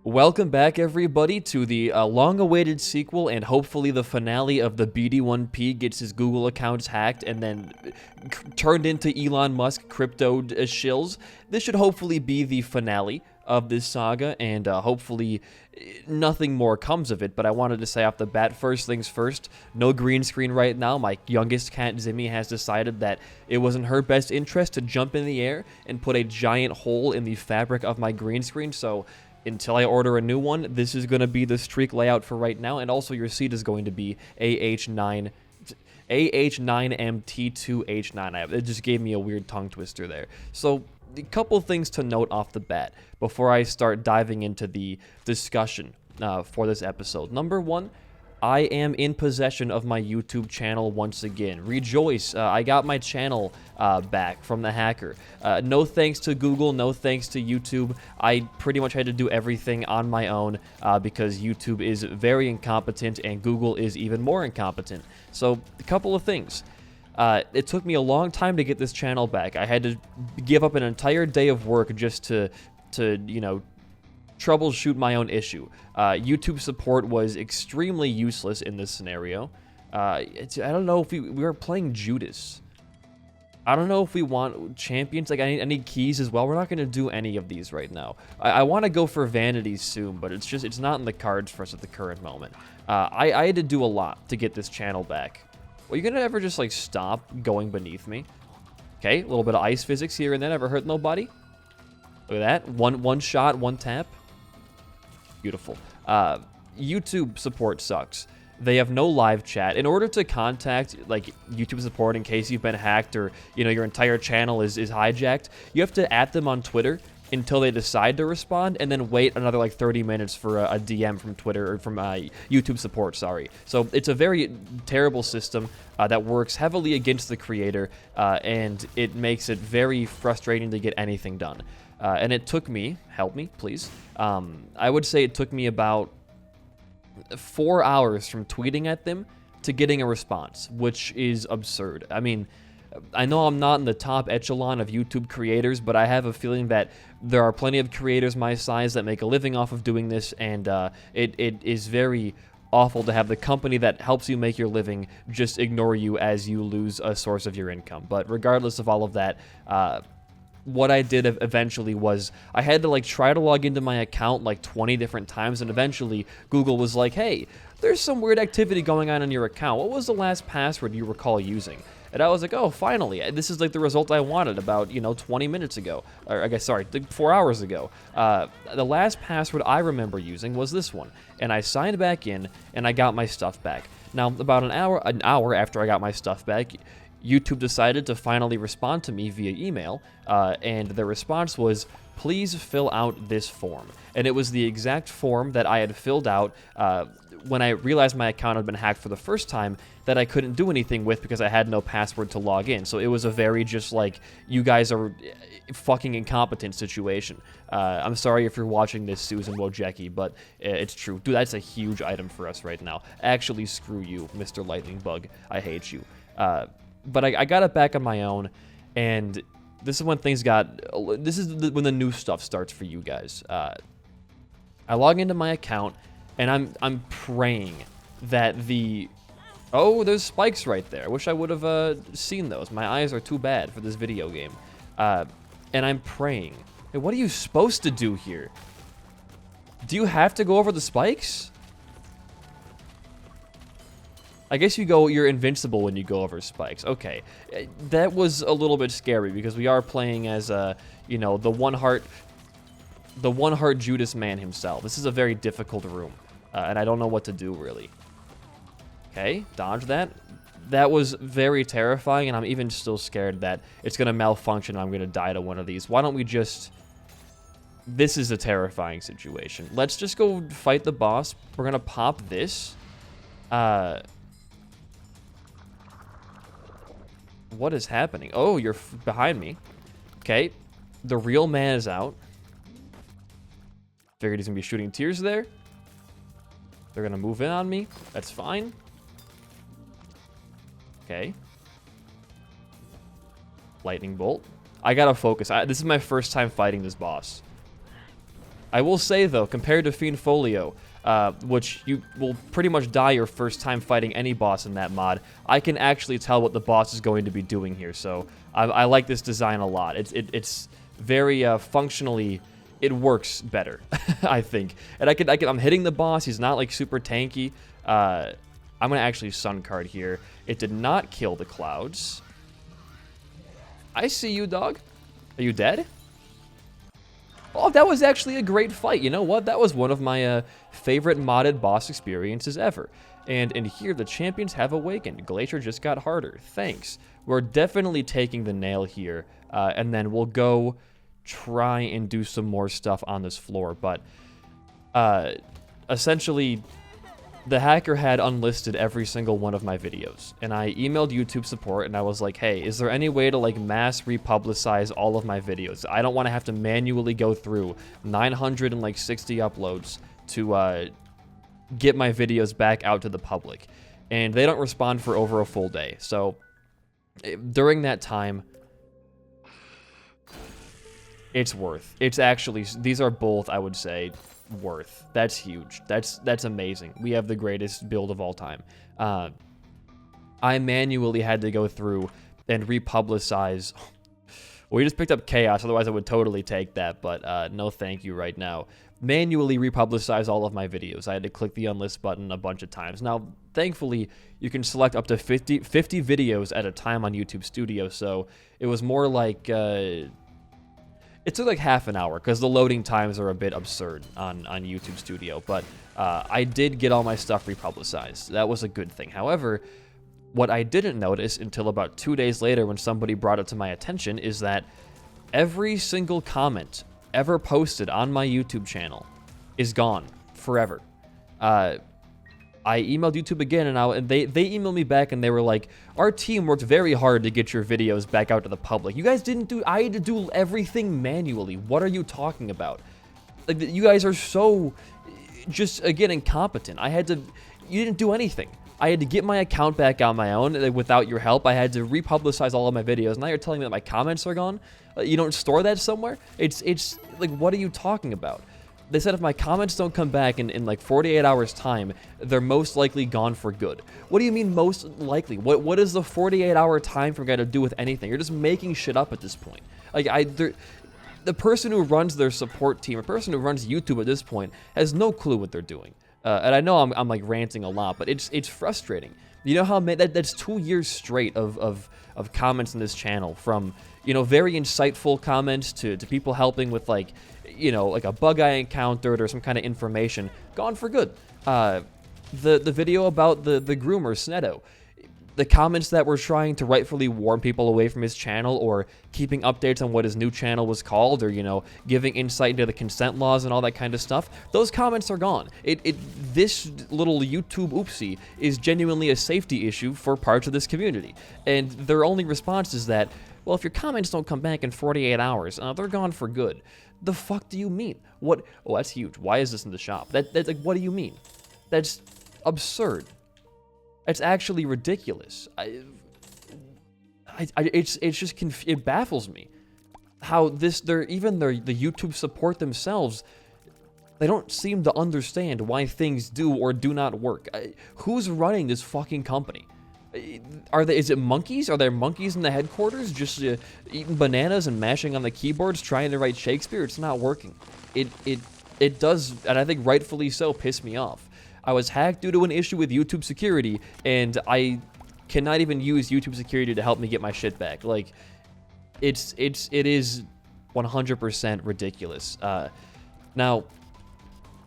Welcome back, everybody, to the long-awaited sequel and hopefully the finale of the BD1P gets his Google accounts hacked and then turned into Elon Musk crypto shills. This should hopefully be the finale of this saga, and hopefully nothing more comes of it. But I wanted to say off the bat, first things first, no green screen right now. My youngest cat, Zimmy, has decided that it was in her best interest to jump in the air and put a giant hole in the fabric of my green screen, so until I order a new one, this is going to be the streak layout for right now, and also your seat is going to be AH9MT2H9. It just gave me a weird tongue twister there. So a couple things to note off the bat before I start diving into the discussion for this episode. Number one, I am in possession of my YouTube channel once again. Rejoice, I got my channel back from the hacker. No thanks to Google, no thanks to YouTube. I pretty much had to do everything on my own because YouTube is very incompetent and Google is even more incompetent. So, a couple of things. It took me a long time to get this channel back. I had to give up an entire day of work just to you know, troubleshoot my own issue. YouTube support was extremely useless in this scenario. I don't know if we were playing Judas. I don't know if we want champions. Like, I need keys as well. We're not going to do any of these right now. I want to go for vanities soon, but it's not in the cards for us at the current moment. I had to do a lot to get this channel back. Well, you gonna ever just like stop going beneath me? Okay, a little bit of ice physics here and then. Ever hurt nobody? Look at that. One shot, one tap. Beautiful. YouTube support sucks. They have no live chat. In order to contact like YouTube support in case you've been hacked or your entire channel is hijacked, you have to @them on Twitter until they decide to respond, and then wait another like 30 minutes for a DM from Twitter or from YouTube support. Sorry. So it's a very terrible system that works heavily against the creator, and it makes it very frustrating to get anything done. And it took me, help me, please. I would say it took me about 4 hours from tweeting at them to getting a response, which is absurd. I mean, I know I'm not in the top echelon of YouTube creators, but I have a feeling that there are plenty of creators my size that make a living off of doing this, and it is very awful to have the company that helps you make your living just ignore you as you lose a source of your income. But regardless of all of that, what I did eventually was I had to like try to log into my account like 20 different times, and eventually Google was like, hey, there's some weird activity going on in your account. What was the last password you recall using? And I was like, oh, finally, this is like the result I wanted about 20 minutes ago, or I guess, sorry, 4 hours ago. The last password I remember using was this one, and I signed back in and I got my stuff back. Now, about an hour after I got my stuff back, YouTube decided to finally respond to me via email, and their response was, please fill out this form. And it was the exact form that I had filled out when I realized my account had been hacked for the first time that I couldn't do anything with because I had no password to log in. So it was a very just like, you guys are fucking incompetent situation. I'm sorry if you're watching this, Susan Wojcicki, but it's true. Dude, that's a huge item for us right now. Actually, screw you, Mr. Lightning Bug. I hate you. But I got it back on my own, and this is when things got... This is when the new stuff starts for you guys. I log into my account, and I'm praying that the... Oh, there's spikes right there. I wish I would have seen those. My eyes are too bad for this video game. And I'm praying. Hey, what are you supposed to do here? Do you have to go over the spikes? I guess you're invincible when you go over spikes. Okay, that was a little bit scary because we are playing as the one heart Judas man himself. This is a very difficult room, and I don't know what to do really. Okay, dodge that. That was very terrifying, and I'm even still scared that it's gonna malfunction and I'm gonna die to one of these. Why don't we just... This is a terrifying situation. Let's just go fight the boss. We're gonna pop this. What is happening? Oh, you're behind me. Okay. The real man is out. Figured he's going to be shooting tears there. They're going to move in on me. That's fine. Okay. Lightning bolt. I got to focus. This is my first time fighting this boss. I will say, though, compared to Fiend Folio, which you will pretty much die your first time fighting any boss in that mod, I can actually tell what the boss is going to be doing here. So I like this design a lot. It's very functionally, it works better, I think. And I'm hitting the boss. He's not like super tanky. I'm gonna actually Sun card here. It did not kill the clouds. I see you, dog. Are you dead? Oh, that was actually a great fight. You know what? That was one of my favorite modded boss experiences ever. And in here, the champions have awakened. Glacier just got harder. Thanks. We're definitely taking the nail here. And then we'll go try and do some more stuff on this floor. But essentially, the hacker had unlisted every single one of my videos. And I emailed YouTube support and I was like, hey, is there any way to like mass republicize all of my videos? I don't want to have to manually go through 960 uploads to get my videos back out to the public. And they don't respond for over a full day. So during that time, it's worth. It's actually, these are both, I would say, worth. That's huge. That's amazing. We have the greatest build of all time. I manually had to go through and republicize. We just picked up Chaos, otherwise I would totally take that, but no thank you right now. Manually republicize all of my videos. I had to click the unlist button a bunch of times. Now, thankfully, you can select up to 50 videos at a time on YouTube Studio, so it was more like it took like half an hour because the loading times are a bit absurd on YouTube Studio, but I did get all my stuff republicized. That was a good thing. However, what I didn't notice until about 2 days later when somebody brought it to my attention is that every single comment ever posted on my YouTube channel is gone forever. I emailed YouTube again, and they emailed me back, and they were like, our team worked very hard to get your videos back out to the public. You guys didn't do, I had to do everything manually. What are you talking about? Like, you guys are so, just, again, incompetent. You didn't do anything. I had to get my account back on my own without your help. I had to republicize all of my videos. Now you're telling me that my comments are gone? You don't store that somewhere? It's like, what are you talking about? They said if my comments don't come back in like 48 hours time, they're most likely gone for good. What do you mean most likely? What is the 48-hour time frame got to do with anything? You're just making shit up at this point. Like the person who runs their support team, or person who runs YouTube at this point, has no clue what they're doing. And I know I'm like ranting a lot, but it's frustrating. You know how that's 2 years straight of comments in this channel, from, you know, very insightful comments to people helping with like, you know, like a bug I encountered or some kind of information, gone for good. The video about the groomer, Snedo, the comments that were trying to rightfully warn people away from his channel, or keeping updates on what his new channel was called, or, you know, giving insight into the consent laws and all that kind of stuff, those comments are gone. This little YouTube oopsie is genuinely a safety issue for parts of this community. And their only response is that, well, if your comments don't come back in 48 hours, they're gone for good. The fuck do you mean? What? Oh, that's huge. Why is this in the shop? That's like, what do you mean? That's absurd. It's actually ridiculous. It's just it baffles me how the YouTube support themselves, they don't seem to understand why things do or do not work. Who's running this fucking company? Is it monkeys? Are there monkeys in the headquarters just eating bananas and mashing on the keyboards trying to write Shakespeare? It's not working. It does, and I think rightfully so, piss me off. I was hacked due to an issue with YouTube security, and I cannot even use YouTube security to help me get my shit back. Like, it is 100% ridiculous. Now,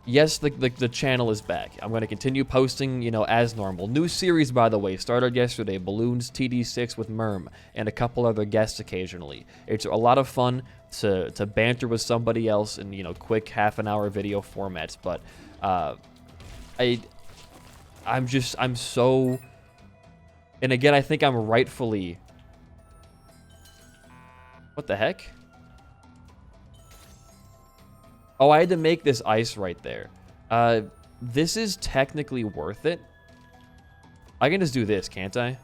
yes, the channel is back. I'm going to continue posting, you know, as normal. New series, by the way, started yesterday. Balloons TD6 with Merm, and a couple other guests occasionally. It's a lot of fun to banter with somebody else in, you know, quick half-an-hour video formats. But I'm so... And again, I think I'm rightfully... What the heck? Oh, I had to make this ice right there. This is technically worth it. I can just do this, can't I?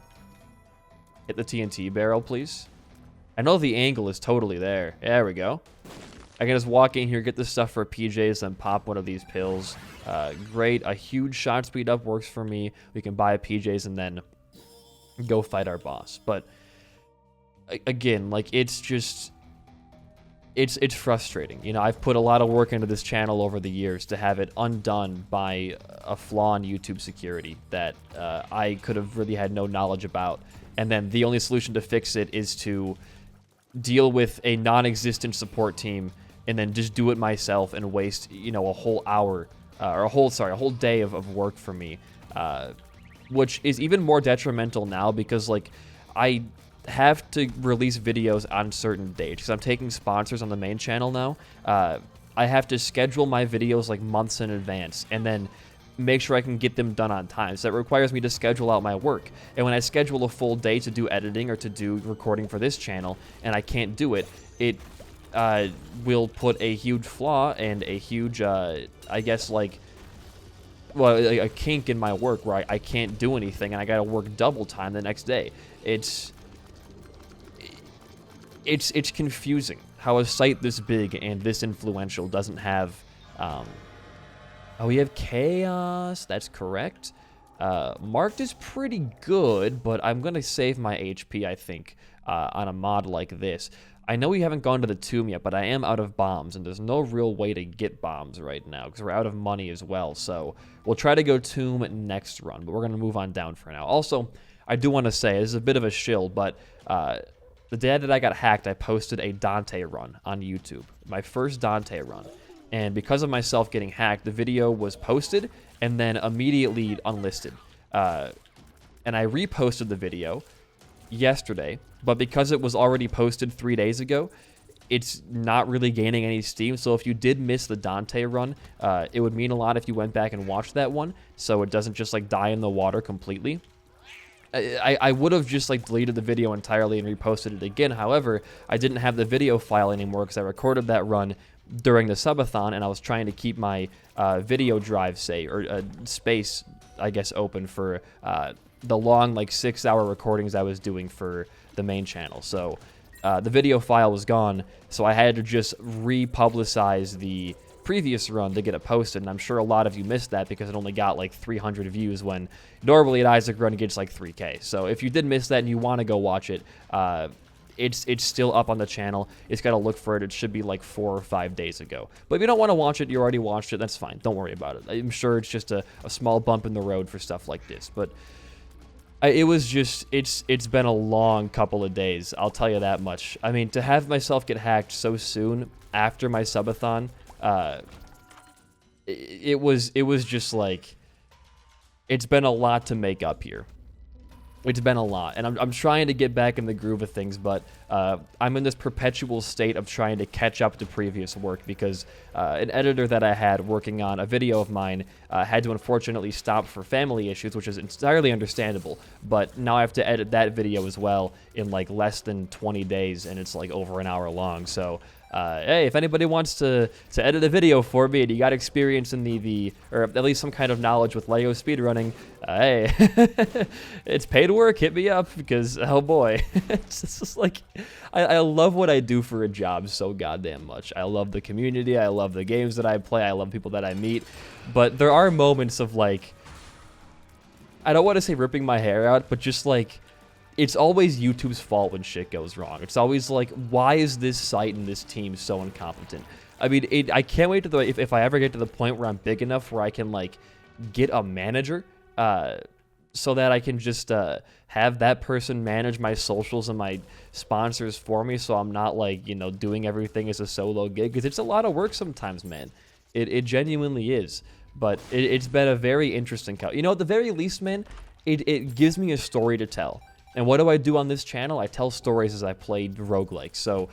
Hit the TNT barrel, please. I know the angle is totally there. There we go. I can just walk in here, get this stuff for PJs, and pop one of these pills. Great. A huge shot speed up works for me. We can buy PJs and then go fight our boss. But again, like, it's just... It's frustrating. You know, I've put a lot of work into this channel over the years to have it undone by a flaw in YouTube security that I could have really had no knowledge about. And then the only solution to fix it is to deal with a non-existent support team and then just do it myself and waste, you know, a whole hour or a whole day of work for me, which is even more detrimental now because, like, I have to release videos on certain dates because I'm taking sponsors on the main channel now. I have to schedule my videos like months in advance and then make sure I can get them done on time. So that requires me to schedule out my work. And when I schedule a full day to do editing or to do recording for this channel and I can't do it, it will put a huge flaw and a huge, I guess, like, well, a kink in my work where I can't do anything and I gotta work double time the next day. It's confusing how a site this big and this influential doesn't have... oh, we have Chaos. That's correct. Marked is pretty good, but I'm going to save my HP, I think, on a mod like this. I know we haven't gone to the tomb yet, but I am out of bombs, and there's no real way to get bombs right now, because we're out of money as well. So we'll try to go tomb next run, but we're going to move on down for now. Also, I do want to say, this is a bit of a shill, but... the day that I got hacked, I posted a Dante run on YouTube. My first Dante run. And because of myself getting hacked, the video was posted and then immediately unlisted. And I reposted the video yesterday, but because it was already posted 3 days ago, it's not really gaining any steam. So if you did miss the Dante run, it would mean a lot if you went back and watched that one, so it doesn't just like die in the water completely. I would have just like deleted the video entirely and reposted it again. However, I didn't have the video file anymore because I recorded that run during the subathon and I was trying to keep my video drive space, I guess, open for the long like 6-hour recordings I was doing for the main channel. So the video file was gone, so I had to just republicize the previous run to get it posted, and I'm sure a lot of you missed that because it only got like 300 views when normally an Isaac run gets like 3K. So if you did miss that and you want to go watch it, it's still up on the channel. It's got to look for it. It should be like 4 or 5 days ago. But if you don't want to watch it, you already watched it, that's fine. Don't worry about it. I'm sure it's just a small bump in the road for stuff like this. But it's been a long couple of days, I'll tell you that much. I mean, to have myself get hacked so soon after my subathon, it was just like, it's been a lot to make up here. It's been a lot, and I'm trying to get back in the groove of things, but I'm in this perpetual state of trying to catch up to previous work because an editor that I had working on a video of mine had to unfortunately stop for family issues, which is entirely understandable, but now I have to edit that video as well in like less than 20 days, and it's like over an hour long, so... hey, if anybody wants to edit a video for me and you got experience in the or at least some kind of knowledge with LEGO speedrunning, hey, it's paid work, hit me up, because, oh boy, it's just like, I love what I do for a job so goddamn much. I love the community, I love the games that I play, I love people that I meet, but there are moments of like, I don't want to say ripping my hair out, but just like, it's always YouTube's fault when shit goes wrong. It's always like, why is this site and this team so incompetent? I mean, I can't wait to if I ever get to the point where I'm big enough where I can like get a manager, so that I can just have that person manage my socials and my sponsors for me, so I'm not like, you know, doing everything as a solo gig, because it's a lot of work sometimes, man. It genuinely is. But it's been a very interesting You know, at the very least, man, it gives me a story to tell. And what do I do on this channel? I tell stories as I play roguelikes. So,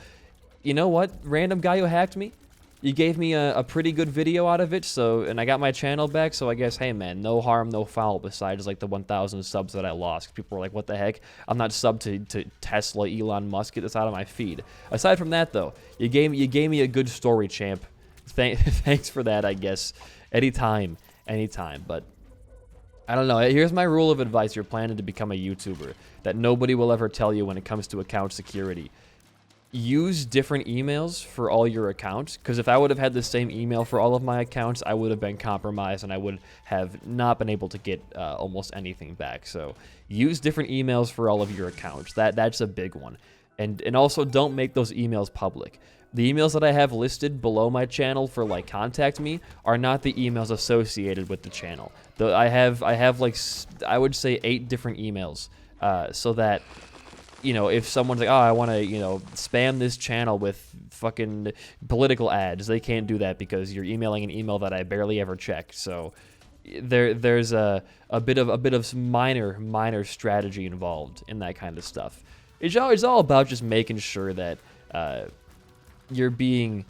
you know what? Random guy who hacked me, you gave me a pretty good video out of it, so, and I got my channel back, so I guess, hey man, no harm, no foul, besides like the 1,000 subs that I lost. People were like, what the heck? I'm not subbed to Tesla, Elon Musk, get this out of my feed. Aside from that, though, you gave me a good story, champ. Thanks for that, I guess. Anytime, but... I don't know. Here's my rule of advice. You're planning to become a YouTuber that nobody will ever tell you when it comes to account security. use different emails for all your accounts, because if I would have had the same email for all of my accounts, I would have been compromised and I would have not been able to get almost anything back. So use different emails for all of your accounts. That's a big one. And also don't make those emails public. The emails that I have listed below my channel for like contact me are not the emails associated with the channel. I have like, I would say 8 different emails, so that, you know, if someone's like, oh, I want to, you know, spam this channel with fucking political ads, they can't do that because you're emailing an email that I barely ever check. So there's a bit of minor strategy involved in that kind of stuff. It's all about just making sure that you're being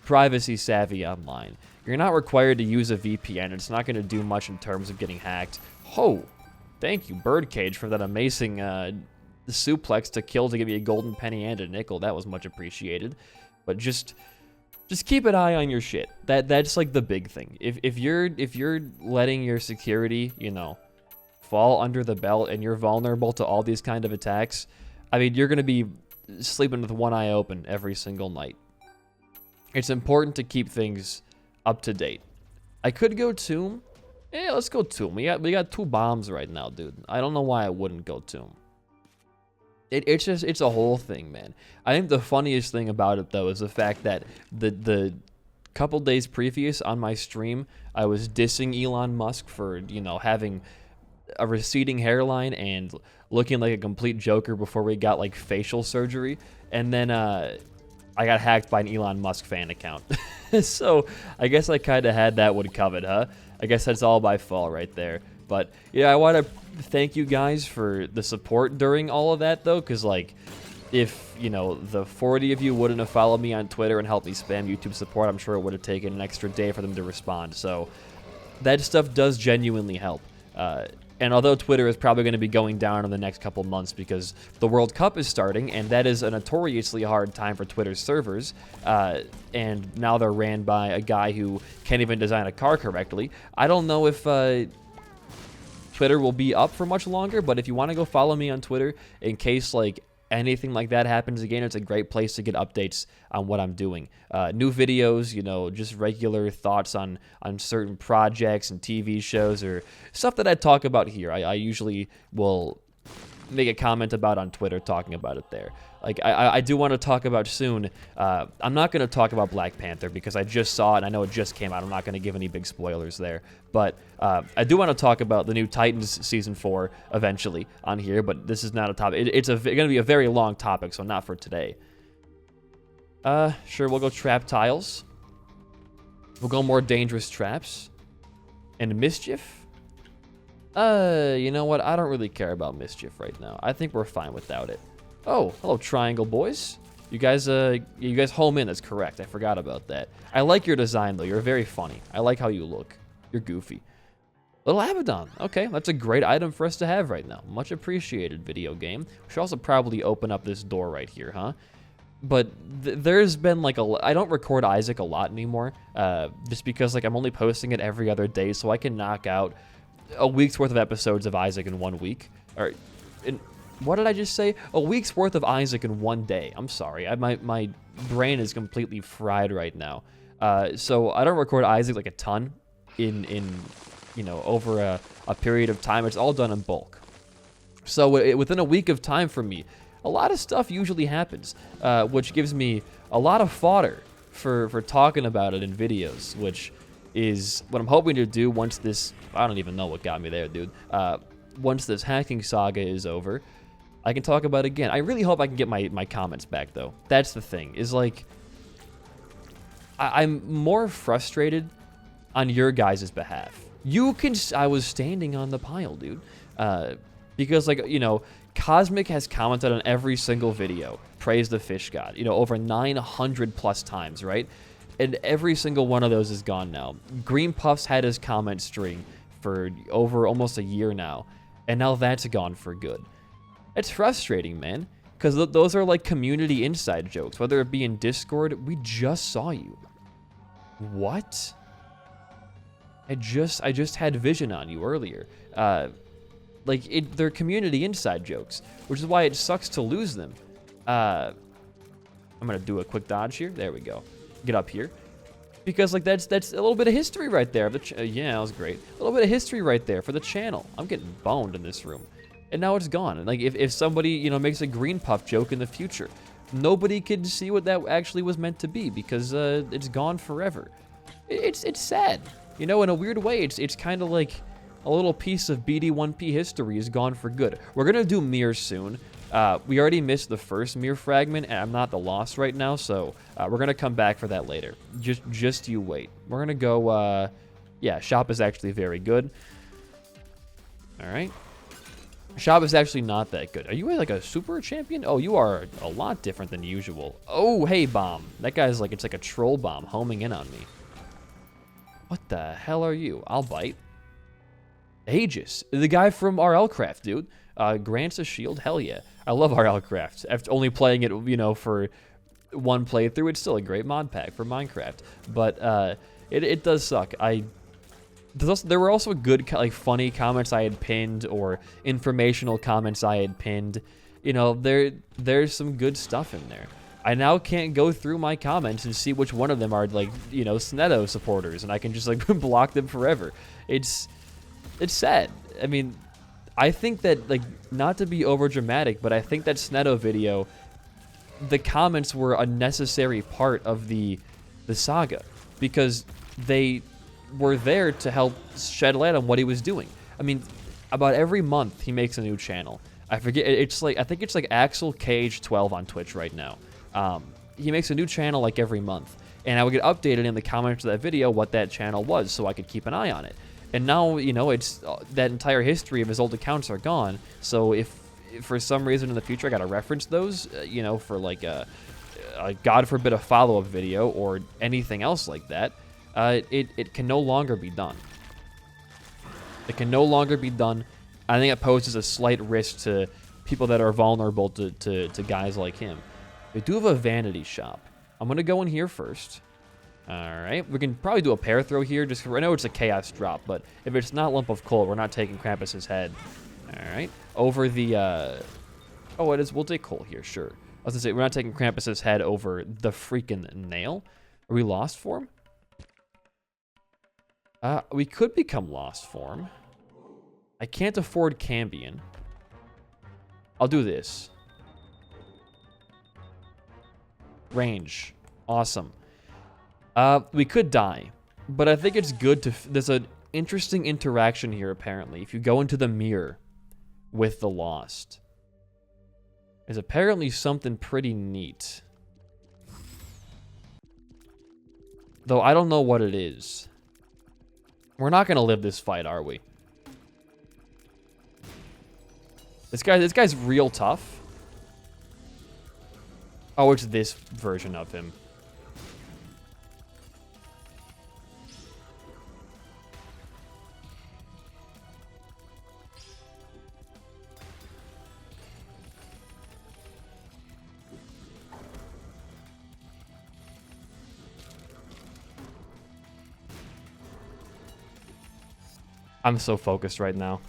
privacy savvy online. You're not required to use a VPN. It's not going to do much in terms of getting hacked. Oh, thank you, Birdcage, for that amazing suplex to kill to give you a golden penny and a nickel. That was much appreciated. But just keep an eye on your shit. That's like the big thing. If you're letting your security, you know, fall under the belt and you're vulnerable to all these kind of attacks, I mean, you're gonna be sleeping with one eye open every single night. It's important to keep things up to date. I could go Tomb. Yeah, let's go Tomb. We got 2 bombs right now, dude. I don't know why I wouldn't go Tomb. It's a whole thing, man. I think the funniest thing about it, though, is the fact that the couple days previous on my stream, I was dissing Elon Musk for, you know, having a receding hairline and looking like a complete joker before we got like facial surgery, and then I got hacked by an Elon Musk fan account. So I guess I kind of had that one covered, huh? I guess that's all by fault right there. But yeah, I want to thank you guys for the support during all of that, though, because like, if, you know, the 40 of you wouldn't have followed me on Twitter and helped me spam YouTube support, I'm sure it would have taken an extra day for them to respond. So that stuff does genuinely help. And although Twitter is probably going to be going down in the next couple months because the World Cup is starting, and that is a notoriously hard time for Twitter's servers, and now they're ran by a guy who can't even design a car correctly, I don't know if Twitter will be up for much longer, but if you want to go follow me on Twitter in case like anything like that happens again, it's a great place to get updates on what I'm doing. New videos, you know, just regular thoughts on certain projects and TV shows or stuff that I talk about here. I usually will make a comment about on Twitter, talking about it there. Like, I do want to talk about soon. I'm not going to talk about Black Panther because I just saw it and I know it just came out. I'm not going to give any big spoilers there. But I do want to talk about the new Titans Season 4 eventually on here, but this is not a topic. It's going to be a very long topic, so not for today. Sure, we'll go trap tiles. We'll go more dangerous traps. And mischief? You know what? I don't really care about mischief right now. I think we're fine without it. Oh, hello, Triangle Boys. You guys home in. That's correct. I forgot about that. I like your design, though. You're very funny. I like how you look. You're goofy. Little Abaddon. Okay, that's a great item for us to have right now. Much appreciated, video game. We should also probably open up this door right here, huh? But there's been like I don't record Isaac a lot anymore, just because like I'm only posting it every other day, so I can knock out a week's worth of episodes of Isaac in 1 week. Or, what did I just say? A week's worth of Isaac in 1 day. I'm sorry. My brain is completely fried right now. So I don't record Isaac like a ton in you know, over a period of time. It's all done in bulk. So within a week of time for me, a lot of stuff usually happens, which gives me a lot of fodder for talking about it in videos, which is what I'm hoping to do once this, I don't even know what got me there, dude. Once this hacking saga is over, I can talk about it again. I really hope I can get my comments back, though. That's the thing, is like, I'm more frustrated on your guys' behalf. I was standing on the pile, dude. Because, like, you know, Cosmic has commented on every single video, praise the fish god, you know, over 900 plus times, right? And every single one of those is gone now. Green Puffs had his comment string for over almost a year now, and now that's gone for good. It's frustrating, man, because those are like community inside jokes, whether it be in Discord. We just saw you. What? I just had vision on you earlier. They're community inside jokes, which is why it sucks to lose them. I'm gonna do a quick dodge here. There we go. Get up here. Because like that's a little bit of history right there. Yeah, that was great. A little bit of history right there for the channel. I'm getting boned in this room. And now it's gone. And like if somebody, you know, makes a green puff joke in the future, nobody could see what that actually was meant to be because it's gone forever. It's sad. You know, in a weird way, it's kind of like a little piece of BD1P history is gone for good. We're gonna do mirrors soon. We already missed the first mirror fragment, and I'm not the lost right now, so we're gonna come back for that later. Just you wait. We're gonna go. Yeah, shop is actually very good. All right. Shop is actually not that good. Are you like a super champion? Oh, you are a lot different than usual. Oh, hey, bomb. That guy's like, it's like a troll bomb homing in on me. What the hell are you? I'll bite. Aegis. The guy from RL Craft, dude. Grants a shield? Hell yeah. I love RL Craft. After only playing it, you know, for one playthrough, it's still a great mod pack for Minecraft. But it does suck. There were also good, like, funny comments I had pinned or informational comments I had pinned. You know, there's some good stuff in there. I now can't go through my comments and see which one of them are, like, you know, Snedo supporters, and I can just, like, block them forever. It's sad. I mean, I think that, like, not to be over dramatic, but I think that Snedo video, the comments were a necessary part of the saga because they were there to help shed light on what he was doing. I mean, about every month he makes a new channel. I forget, it's like, I think it's like Axel KH12 on Twitch right now. He makes a new channel like every month, and I would get updated in the comments of that video what that channel was so I could keep an eye on it. And now, you know, it's that entire history of his old accounts are gone, so if for some reason in the future I gotta reference those, you know, for like a God forbid a follow-up video or anything else like that, it can no longer be done. It can no longer be done. I think it poses a slight risk to people that are vulnerable to guys like him. We do have a vanity shop. I'm going to go in here first. All right. We can probably do a pair throw here. Just I know it's a chaos drop, but if it's not lump of coal, we're not taking Krampus's head. All right. Over the... Oh, it is. We'll take coal here, sure. I was going to say, we're not taking Krampus's head over the freaking nail. Are we lost form? We could become lost form. I can't afford Cambion. I'll do this. Range. Awesome. We could die, but I think it's good to... There's an interesting interaction here, apparently. If you go into the mirror with the lost, there's apparently something pretty neat. Though I don't know what it is. We're not going to live this fight, are we? This guy's real tough. Oh, it's this version of him. I'm so focused right now.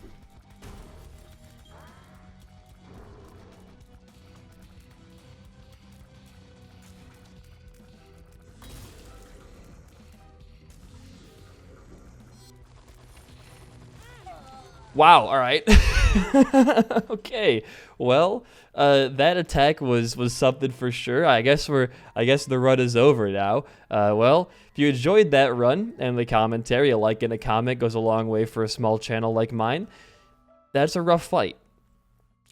Wow, all right. Okay. Well, that attack was something for sure. I guess the run is over now. Well, if you enjoyed that run and the commentary, a like and a comment goes a long way for a small channel like mine. That's a rough fight.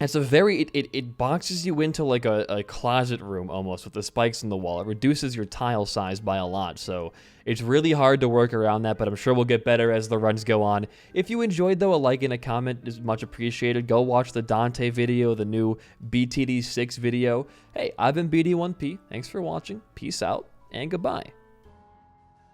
It's a very, it boxes you into like a closet room almost with the spikes in the wall. It reduces your tile size by a lot, so it's really hard to work around that, but I'm sure we'll get better as the runs go on. If you enjoyed, though, a like and a comment is much appreciated. Go watch the Dante video, the new BTD6 video. Hey, I've been BD1P. Thanks for watching. Peace out, and goodbye.